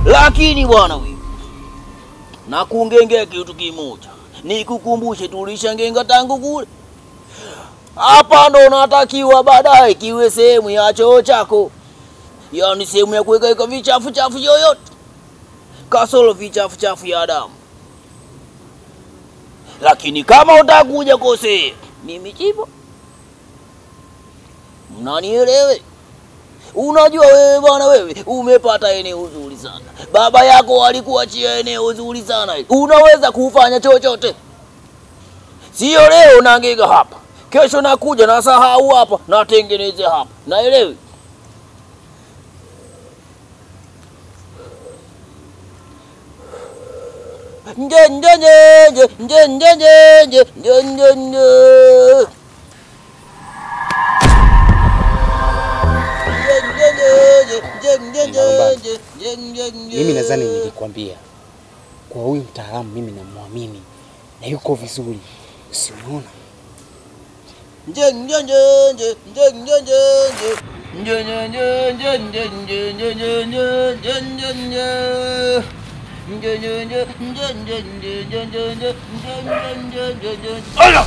Lakini bwana wewe, nakungengea kitu kimoja. Nikukumbushe tulishangenga tangu kule. Hapa ndo natakiwa baadaye kiwe sehemu ya choo chako. Yaani sehemu ya kuweka vichafu chafu yoyote. Kasoro vichafu chafu ya damu. Lakini kama utakuja kosea, mimi chipo. Mnanielewe? Unajua wewe bwana wewe umepata eneo zuri sana. Baba yako alikuachia eneo zuri sana. Unaweza kufanya chochote. Sio leo naangeka hapa. Kesho nakuja na sahau hapa na tengeneze hapa. Naelewi? Nje nje nje nje nje nje nje nje nje. Mimi nadhani nilikwambia kwa huyu mtaalamu mimi namwamini na yuko vizuri. Usimuona? Nje nje nje nje nje nje nje nje nje nje nje nje nje nje nje nje. Ala!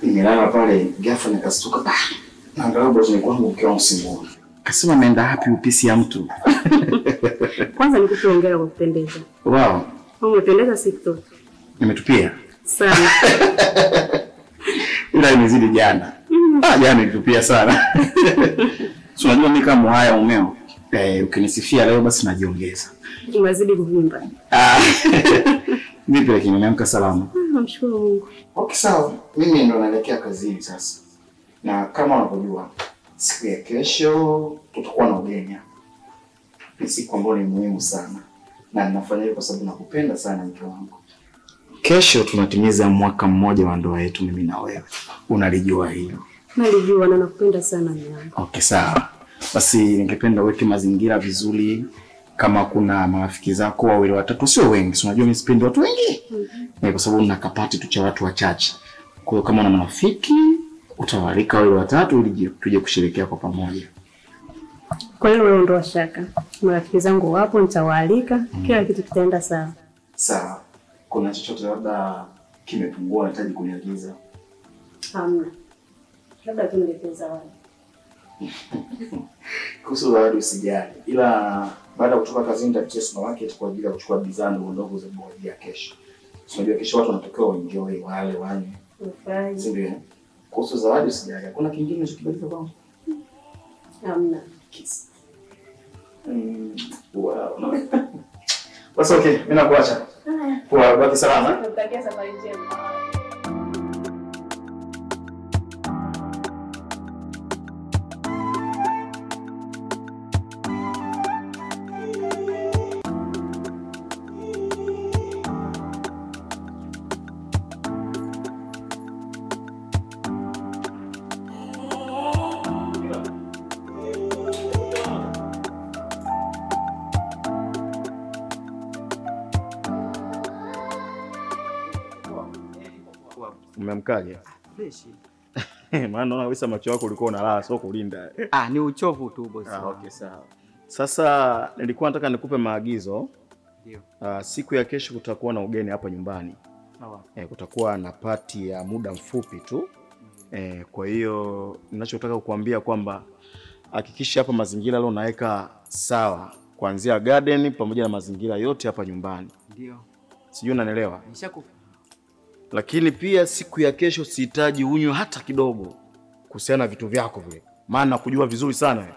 Nilala pale ghafla nikastuka. Angalau bado ni kwangu mke wangu simuoni. Kasema ameenda wapi upisi ya mtu? Kwanza nikuongea kwa kupendeza. Wow. Umependeza siku. Nimetupia sana. Ila imezidi jana. Jana nilitupia sana. So unajua mimi kama haya umeo. Ukinisifia leo basi najiongeza. Umezidi kuvimba. Vipi lakini nimeamka salama? Namshukuru Mungu. Okay sawa. Mimi ndo naelekea kazini sasa. Na kama unavyojua siku ya kesho tutakuwa na ugeni. Ni siku ambayo ni muhimu sana. Na ninafanya hivyo kwa sababu nakupenda sana mke wangu. Kesho tunatimiza mwaka mmoja wa ndoa yetu mimi na wewe. Unalijua hilo? Nalijua na nakupenda sana mwanangu. Okay sawa. Basi ningependa uweke mazingira vizuri. Kama kuna marafiki zako wawili watatu sio wengi. Unajua mimi sipendi watu wengi. Kwa sababu nina kapati tu cha watu wachache. Kwa hiyo kama una marafiki utawalika wale watatu ili tuje kusherehekea kwa pamoja. Kwa hiyo wewe ondoa shaka. Marafiki zangu wapo nitawaalika, kila kitu kitaenda sawa. Sawa. Kuna chochote labda kimepungua unahitaji kuniagiza? Hamna. Labda tu niletee zawadi. Kuhusu zawadi usijali. Ila baada ya kutoka kazini nitapitia supermarket kwa ajili ya kuchukua bidhaa ndogo za bodi ya kesho. Unajua kesho watu wanatakiwa waenjoy wale wanywe. Ndio. Kuhusu zawadi usijali. Hakuna kingine unachokibadilisha kwangu? Hamna. Kiss. Wow. No. Basi okay, mimi nakuacha. Kwa baki salama. Nakutakia safari njema. hapo. Umeamkaje? Fresh. Maana naona kabisa macho yako ulikuwa unalala sio kulinda. Ni uchovu tu bosi. Okay, sawa. Sasa nilikuwa nataka nikupe maagizo. Ndio. Siku ya kesho kutakuwa na ugeni hapa nyumbani. Sawa. Kutakuwa na party ya muda mfupi tu. Kwa hiyo ninachotaka kukuambia kwamba hakikisha hapa mazingira leo naweka sawa kuanzia garden pamoja na mazingira yote hapa nyumbani. Ndio. Sijui unanielewa? Nishakufa. Lakini pia siku ya kesho sihitaji unywe hata kidogo kuhusiana na vitu vyako vile. Maana kujua vizuri sana wewe.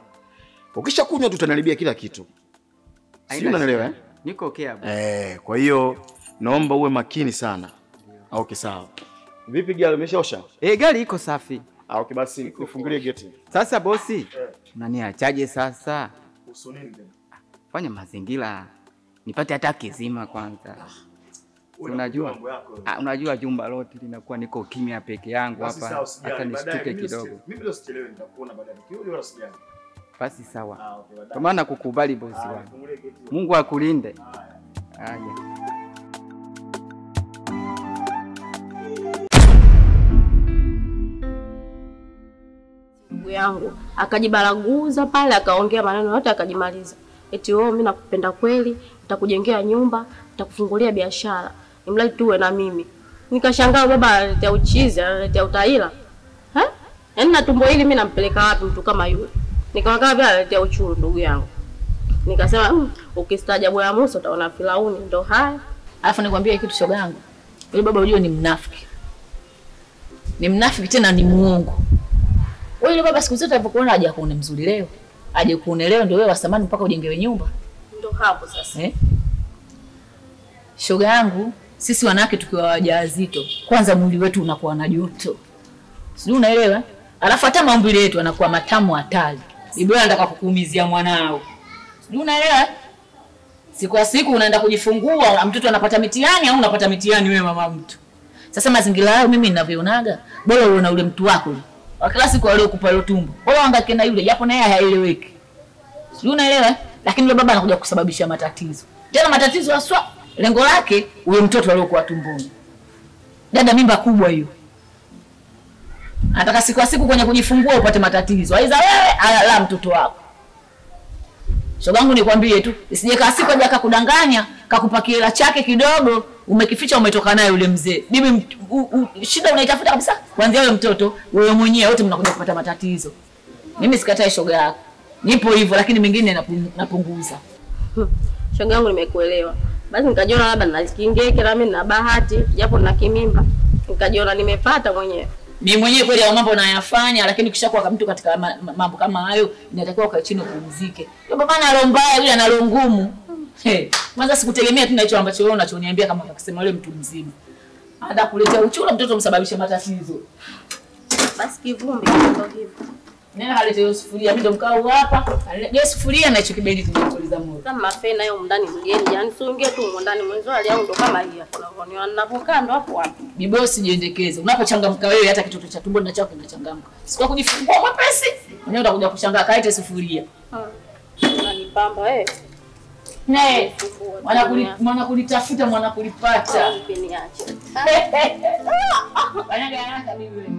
Ukisha kunywa tutanalibia kila kitu. Sijui unanielewa Niko okay hapo. Kwa hiyo naomba uwe makini sana. Okay, sawa. Vipi gari umeshaosha? Gari iko safi. Okay, basi nifungulie geti. Sasa bosi, unaniachaje sasa? Kuhusu nini tena? Fanya mazingira. Nipate hata kizima kwanza. Unajua jumba lote linakuwa niko kimya peke yangu hapa. Hata nishtuke kidogo. Mimi leo sichelewe nitakuona baadaye. Kiuli wala sijali. Basi sawa. Kwa maana kukubali bosi wangu. Mungu akulinde. Haya. Ndugu yangu akajibaraguza pale, akaongea maneno yote akajimaliza. Eti wewe mimi nakupenda kweli, nitakujengea nyumba, nitakufungulia biashara. Imradi tuwe na mimi. Nikashangaa baba analetea uchizi, analetea utaila. Yaani na tumbo hili mimi nampeleka wapi mtu kama yule? Nikawakaa vile analetea uchuru ndugu yangu. Nikasema ukistaajabu ya Musa utaona Firauni, ndo haya. Alafu nikwambia kitu shoga yangu. Yule baba unajua ni mnafiki. Ni mnafiki tena ni muongo. Wewe yule baba siku zote alipokuona aje kuone mzuri leo. Aje kuone leo ndio wewe wasamani mpaka ujengewe nyumba. Ndo hapo sasa. Shoga yangu, sisi wanawake tukiwa wajawazito, kwanza mwili wetu unakuwa na joto. Sijui unaelewa? Alafu hata maumbile yetu yanakuwa matamu hatari. Biblia anataka kukuumizia mwanao. Sijui unaelewa? Siku kwa siku unaenda kujifungua, mtoto anapata mitihani au unapata mitihani wewe mama mtu. Sasa mazingira hayo mimi ninavyonaga, bora uone ule mtu wako yule. Wa kila siku aliyokupa ile tumbo. Bora angake na yule japo naye haeleweki. Sijui unaelewa? Lakini yule baba anakuja kusababisha matatizo. Tena matatizo haswa lengo lake huyo mtoto aliyokuwa tumboni. Dada mimba kubwa hiyo. Anataka siku kwa siku kwenye kujifungua upate matatizo. Aiza wewe ala mtoto wako. Shogangu nikwambie tu, isije kaa siku aje akakudanganya, kakupakia hela chake kidogo, umekificha umetoka naye yule mzee. Bibi shida unaitafuta kabisa. Kuanzia yule mtoto, wewe mwenyewe wote mnakuja kupata matatizo. Mimi sikatai shoga yako. Nipo hivyo lakini mengine napunguza. Shoga yangu nimekuelewa. Basi nikajiona labda nasikingeke na mimi na bahati, japo na kimimba. Nikajiona nimepata mwenyewe. Mimi mwenyewe kweli ya mambo nayafanya, lakini kishakuwa mtu katika mambo kama hayo inatakiwa ukae chini upumzike. Ndio baba ana roho mbaya yule, ana roho ngumu. Kwanza sikutegemea tu na hicho ambacho wewe unachoniambia kama ukisema yule mtu mzima. Hata kuletea uchura mtoto msababishe matatizo. Basi kivumbi ndio hivyo. Nenda kalete sufuria, mimi ndo mkao hapa. Alete sufuria na hicho kibendi tunakuuliza moyo. Kama fena hiyo ndani mgeni, yani usiingie tu ndani mwenzo ali yangu ndo kama hii hapo. Unavyoona ninapokaa ndo hapo hapo. Ni bosi jiendekeze. Unapochangamka wewe hata kitoto cha tumbo na chako kinachangamka. Siku kujifungua mapesi. Mwenyewe utakuja kushangaa kaite sufuria. Unanipamba Ne. Mwana kulitafuta mwana kulipata. Niache. Kanyaga haraka bibi.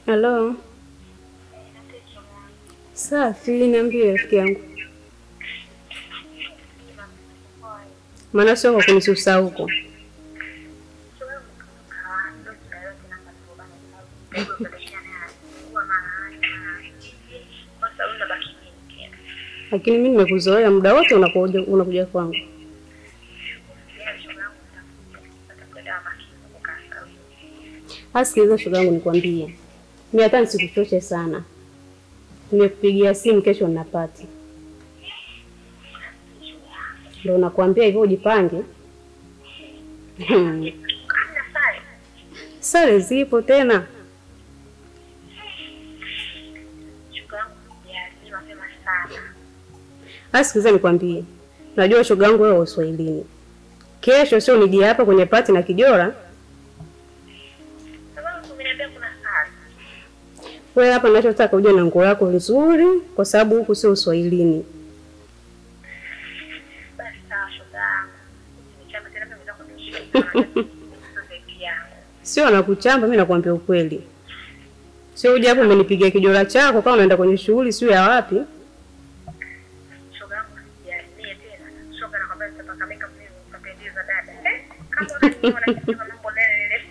Hello. Safi, niambie rafiki yangu. Maana sio kwa kunisusa huko. Lakini mimi nimekuzoea muda wote unakuja kwangu. Asikiliza shoga yangu nikwambie. Mimi hata nisikuchoche sana. Nimekupigia simu kesho ninapata. Ndio nakwambia hivyo ujipange. Sare zipo tena. Asikiza nikwambie. Najua shoga yangu wewe Uswahilini. Kesho sio nije hapa kwenye pati na kijora. Sababu umeniambia kuna sare. Wewe hapa ninachotaka uje na nguo yako nzuri kwa sababu huku sio Uswahilini. Basi sawa shoga yangu. Nichamba tena mimi nitakwambia. Sio nakuchamba, mimi nakwambia ukweli. Sio uje hapo umenipigia kijora chako kama unaenda kwenye shughuli sio ya wapi. Shoga yangu sijalie tena. Shoga nakwambia nitapaka makeup mimi utapendeza dada. Kama unajua mambo lele.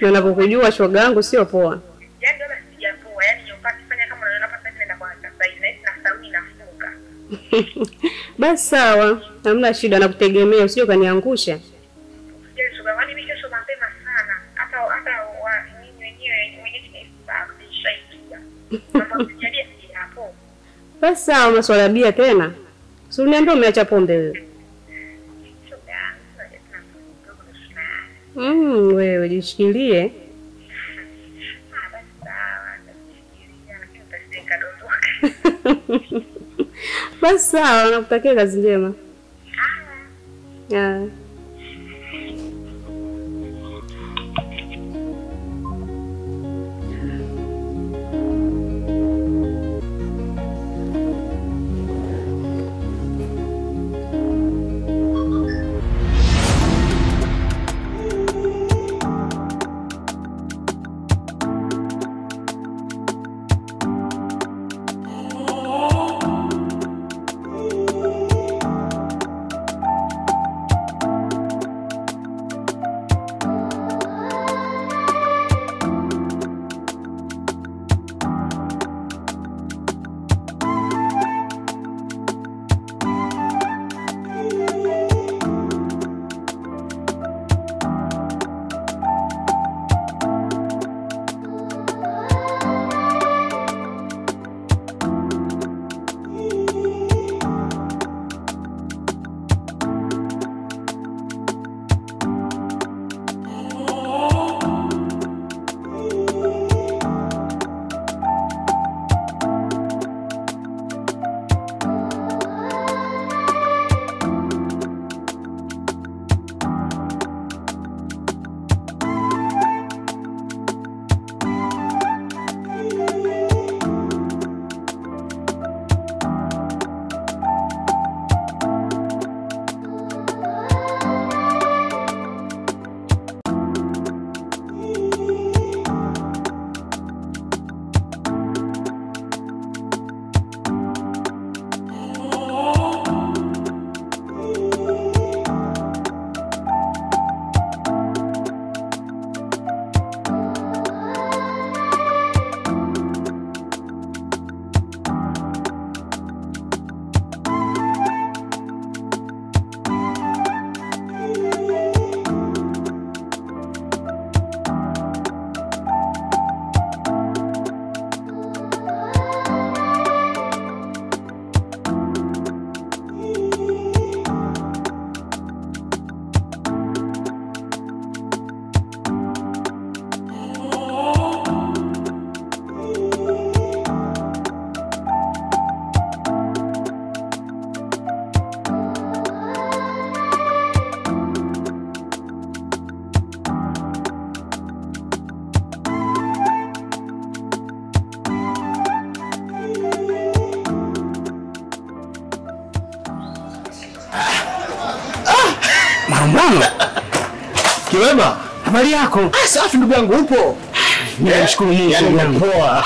Na ninapokujua shoga yangu sio poa. Yaani ndio sijapoa, yaani nyopati fanya kama unaona hapa sasa nenda kwa sasa hivi na sauni nafunga. Basi sawa, hamna shida nakutegemea usije kaniangusha. Sije shoga wangu mimi kesho mapema sana. Hata nyinyi wenyewe tunaisaa kushaikia. Kama sijalia hapo. Basi sawa, maswala ya bia tena. Si uniambia umeacha pombe wewe. Shoga yangu Wewe jishikilie. Basi sawa, nakutakia kazi njema. Mama. Kiwema, habari yako? Safi ndugu yangu, upo? Mimi nashukuru Mungu. Yaani poa.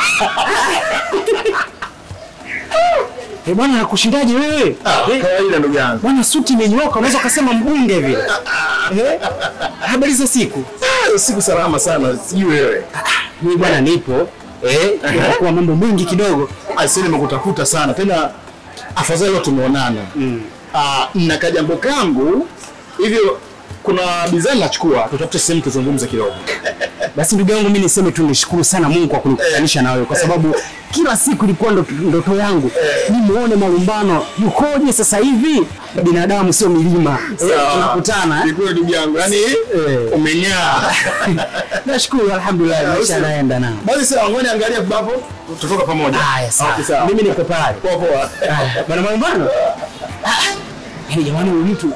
Bwana nakushindaje wewe? Kawaida ndugu yangu. Bwana suti imenyoka, unaweza kusema mbunge vile. Habari za siku? Siku salama sana, sijui wewe. Mimi bwana nipo. Kwa mambo mengi kidogo. Sasa nimekutafuta sana. Tena afadhali leo tumeonana. Na kajambo kangu hivyo kuna bidhaa nachukua, tutafute sehemu tuzungumze kidogo. Basi ndugu yangu mimi niseme tu nishukuru sana Mungu kwa kunikutanisha na wewe kwa sababu kila siku ilikuwa ndoto yangu nimuone Malumbano yukoje sasa hivi. Binadamu sio milima. Tunakutana. Nikuwe ndugu yangu. Yaani umeng'aa. Nashukuru alhamdulillah maisha yanaenda na. Basi sawa ngoja angalia babu tutoka pamoja. Haya sawa. Mimi niko pale. Poa. Bwana Malumbano. Yaani jamani huyu mtu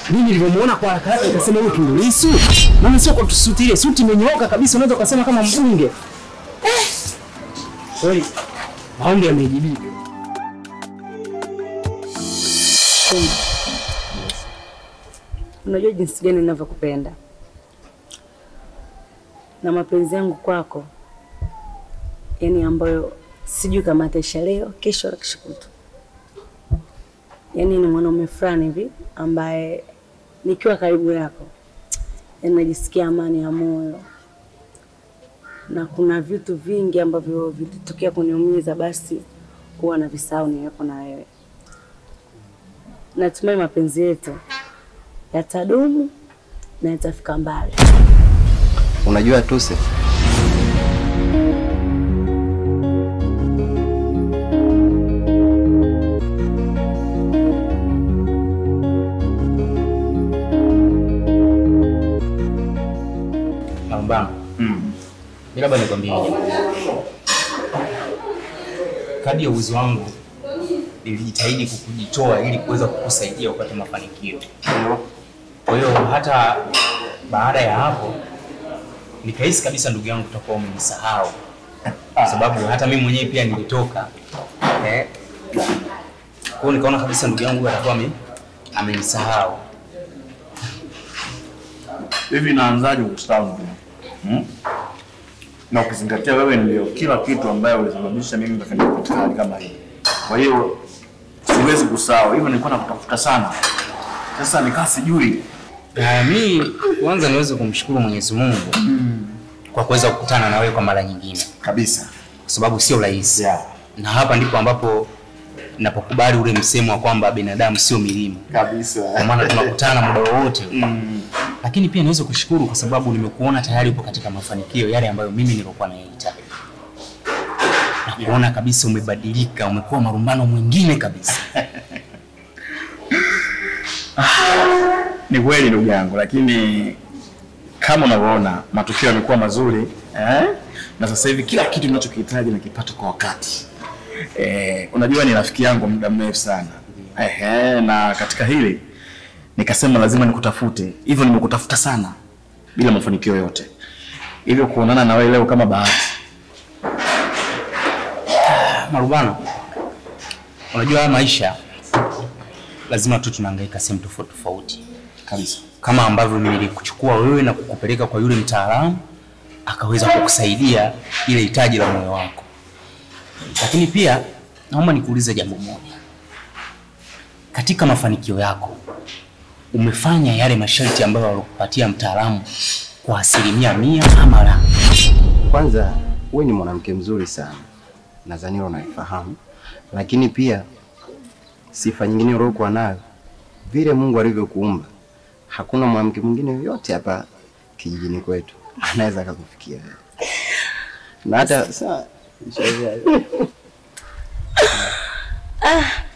mimi nilipomuona kwa haraka nikasema huyu Tundu Lissu. Maana sio kwa suti ile, suti imenyooka kabisa unaweza kusema kama mbunge. Sorry. Maombi yamejibika. Unajua jinsi gani ninavyokupenda. Na mapenzi yangu kwako yani ambayo sijui kama ataisha leo, kesho au kesho kutwa. Yani ni mwanaume fulani hivi ambaye nikiwa karibu yako najisikia amani ya moyo. Na kuna vitu vingi ambavyo vitotokea kuniumiza basi huwa na visahau niwepo na wewe. Natumai mapenzi yetu yatadumu na yatafika mbali. Unajua Tuse, Malumbano. Bila bado nikwambie. Kadri ya uwezo wangu nilijitahidi kukujitoa ili kuweza kukusaidia upate mafanikio. Kwa hiyo hata baada ya hapo nikahisi kabisa ndugu yangu utakuwa umenisahau. Kwa sababu hata mimi mwenyewe pia nilitoka. Kwa hiyo nikaona kabisa ndugu yangu atakuwa amenisahau. Hivi naanzaje kukusahau? Na ukizingatia wewe ndio kila kitu ambaye ulisababisha mimi nikafanya katika hali kama hii. Kwa hiyo siwezi kusahau. Hivyo nilikuwa nakutafuta sana. Sasa nikaa sijui. Mimi kwanza niweze kumshukuru Mwenyezi Mungu kwa kuweza kukutana na wewe kwa mara nyingine. Kabisa. Kwa sababu sio rahisi. Na hapa ndipo ambapo ninapokubali ule msemo wa kwamba binadamu sio milima. Kabisa. Kwa maana tunakutana muda wote. Lakini pia niweze kushukuru kwa sababu nimekuona tayari upo katika mafanikio yale ambayo mimi nilikuwa nayahitaji. Na kuona kabisa umebadilika, umekuwa Malumbano mwingine kabisa. Ni kweli ndugu yangu, lakini kama unavyoona matukio yamekuwa mazuri, na sasa hivi kila kitu ninachokihitaji nakipata kwa wakati. Unajua ni rafiki yangu muda mrefu sana. Na katika hili nikasema lazima nikutafute. Hivyo nimekutafuta sana bila mafanikio yote. Hivyo kuonana na wewe leo kama bahati. Malumbano, unajua maisha lazima tu tunahangaika sehemu tofauti kabisa. Kama ambavyo mimi nilikuchukua wewe na kukupeleka kwa yule mtaalamu akaweza kukusaidia ile hitaji la moyo wako. Lakini pia naomba nikuulize jambo moja. Katika mafanikio yako umefanya yale masharti ambayo alikupatia mtaalamu kwa 100% ama la? Kwanza wewe ni mwanamke mzuri sana. Nadhani unaifahamu. Lakini pia sifa nyingine uliyokuwa nayo vile Mungu alivyokuumba. Hakuna mwanamke mwingine yoyote hapa kijijini kwetu anaweza kukufikia. Na hata saa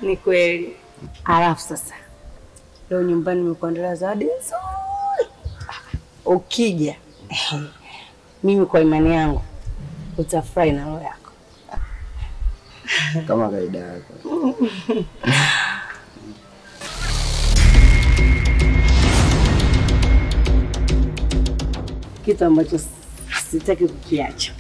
Ni kweli. Alafu sasa leo nyumbani nimekuandalia zawadi nzuri. Ukija mimi kwa imani yangu utafurahi na roho yako. Kama kaida yako. Kitu ambacho sitaki kukiacha.